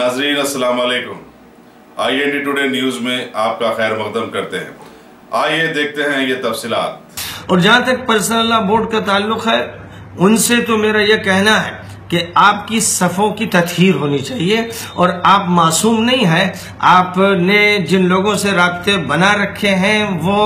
नाजरीन अस्सलाम वालेकुम। IND टुडे न्यूज में आपका खैर मकदम करते हैं। आइए देखते हैं ये तफसीलात। और जहां तक पर्सनल लॉ बोर्ड का ताल्लुक है, उनसे तो मेरा यह कहना है कि आपकी सफ़ों की तत्हीर होनी चाहिए और आप मासूम नहीं हैं। आपने जिन लोगों से राब्ते बना रखे हैं वो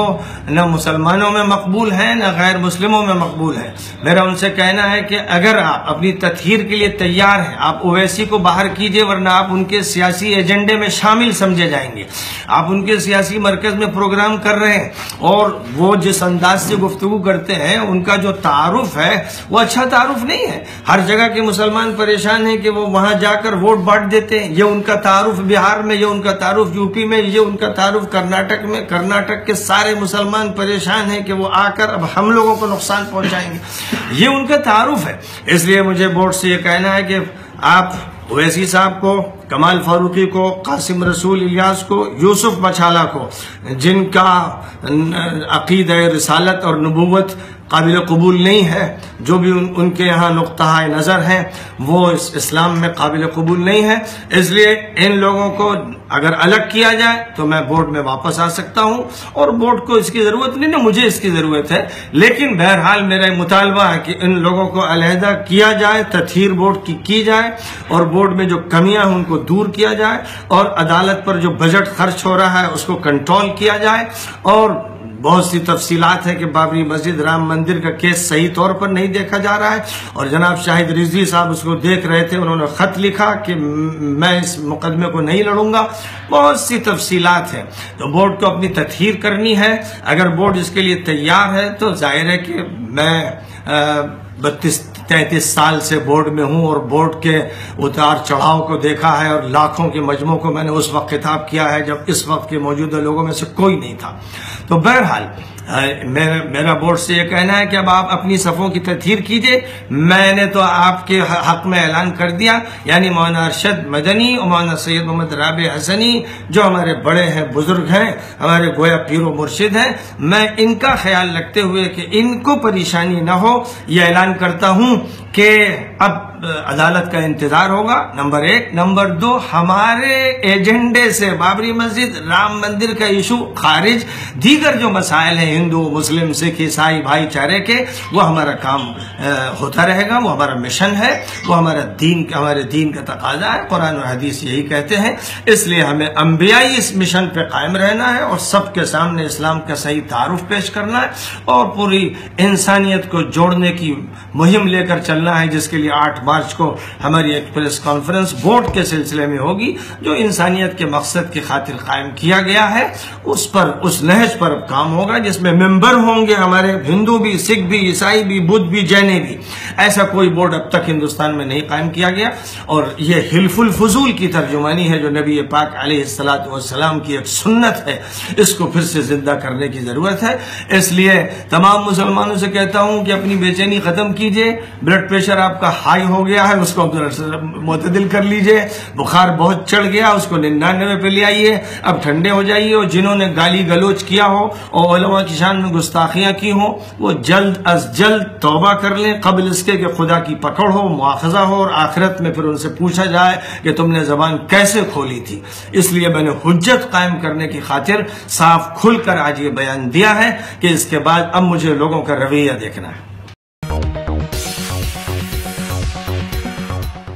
न मुसलमानों में मकबूल हैं न गैर मुस्लिमों में मकबूल हैं। मेरा उनसे कहना है कि अगर आप अपनी तत्हीर के लिए तैयार हैं, आप ओवैसी को बाहर कीजिए, वरना आप उनके सियासी एजेंडे में शामिल समझे जाएंगे। आप उनके सियासी मरकज में प्रोग्राम कर रहे हैं और वो जिस अंदाज से गुफ्तगू करते हैं, उनका जो तारुफ है वो अच्छा तारुफ नहीं है। हर जगह के मुसलमान परेशान हैं कि वो वहां जाकर वोट बांट देते हैं। ये उनका तारुफ बिहार में, ये उनका तारुफ यूपी में, ये उनका तारुफ कर्नाटक में। कर्नाटक के सारे मुसलमान परेशान हैं कि वो आकर अब हम लोगों को नुकसान पहुंचाएंगे। ये उनका तारुफ है। इसलिए मुझे बोर्ड से ये कहना है कि आप ओवैसी साहब को, कमाल फारूकी को, कासिम रसूल इलियास को, यूसुफ मछाला को, जिनका अकीदा रिसालत और नबूवत काबिल कबूल नहीं है, जो भी उनके यहाँ नुक्ता नज़र हैं वो इस्लाम में काबिल कबूल नहीं है, इसलिए इन लोगों को अगर अलग किया जाए तो मैं बोर्ड में वापस आ सकता हूँ। और बोर्ड को इसकी ज़रूरत नहीं ना, मुझे इसकी ज़रूरत है। लेकिन बहरहाल मेरा मुतालबा है कि इन लोगों को अलहदा किया जाए, तत्हीर बोर्ड की जाए और बोर्ड में जो कमियां हैं उनको दूर किया जाए और अदालत पर जो बजट खर्च हो रहा है उसको कंट्रोल किया जाए। और बहुत सी तफसीलात है कि बाबरी मस्जिद, राम मंदिर का केस सही तौर पर नहीं देखा जा रहा है और जनाब शाहिद रिजवी साहब उसको देख रहे थे। उन्होंने खत लिखा कि मैं इस मुकदमे को नहीं लड़ूंगा। बहुत सी तफसीलात हैं तो बोर्ड को अपनी तत्हीर करनी है। अगर बोर्ड इसके लिए तैयार है तो जाहिर है कि मैं 32-33 साल से बोर्ड में हूं और बोर्ड के उतार चढ़ाव को देखा है और लाखों के मजमों को मैंने उस वक्त खिताब किया है जब इस वक्त के मौजूदा लोगों में से कोई नहीं था। तो बहरहाल मेरा बोर्ड से यह कहना है कि अब आप अपनी सफ़ों की तत्हीर कीजिए। मैंने तो आपके हक में ऐलान कर दिया, यानी मौलाना अरशद मदनी और मौलाना सैयद मोहम्मद राबे हसनी जो हमारे बड़े हैं, बुजुर्ग हैं, हमारे गोया पीरो मुर्शिद हैं, मैं इनका ख्याल रखते हुए कि इनको परेशानी न हो यह ऐलान करता हूं कि अब अदालत का इंतजार होगा, नंबर 1। नंबर 2, हमारे एजेंडे से बाबरी मस्जिद, राम मंदिर का इशू खारिज, दीगर जो मसाइल हैं हिंदू, मुस्लिम, सिख, ईसाई भाईचारे के, वो हमारा काम होता रहेगा। वो हमारा मिशन है, वो हमारे दीन का तकाजा है। कुरान और हदीस यही कहते हैं। इसलिए हमें अंबियाई इस मिशन पे कायम रहना है और सबके सामने इस्लाम का सही तारुफ पेश करना है और पूरी इंसानियत को जोड़ने की मुहिम लेकर चलना है, जिसके लिए 8 मार्च को हमारी एक प्रेस कॉन्फ्रेंस बोर्ड के सिलसिले में होगी, जो इंसानियत के मकसद की खातिर कायम किया गया है। उस पर, उस नहज पर काम होगा जिसमें मेंबर होंगे हमारे हिंदू भी, सिख भी, ईसाई भी, बुद्ध भी, जैनी भी। ऐसा कोई बोर्ड अब तक हिंदुस्तान में नहीं कायम किया गया और यह हिल्फुल फजूल की तर्जुमानी है जो नबी पाक अलैहिस्सलाम की एक सुन्नत है। इसको फिर से जिंदा करने की जरूरत है। इसलिए तमाम मुसलमानों से कहता हूं कि अपनी बेचैनी खत्म कीजिए। ब्लड प्रेशर आपका हाई हो गया है, उसको मुतदिल कर लीजिए। बुखार बहुत चढ़ गया, उसको 99 पे ले आइए। अब ठंडे हो जाइए और जिन्होंने गाली गलोच किया हो और उलमा की शान में गुस्ताखियां की हो, वो जल्द अज जल्द तौबा कर लें, कबल इसके कि खुदा की पकड़ हो, मुआखजा हो और आखिरत में फिर उनसे पूछा जाए कि तुमने जबान कैसे खोली थी। इसलिए मैंने हुज्जत कायम करने की खातिर साफ खुलकर आज ये बयान दिया है कि इसके बाद अब मुझे लोगों का रवैया देखना है।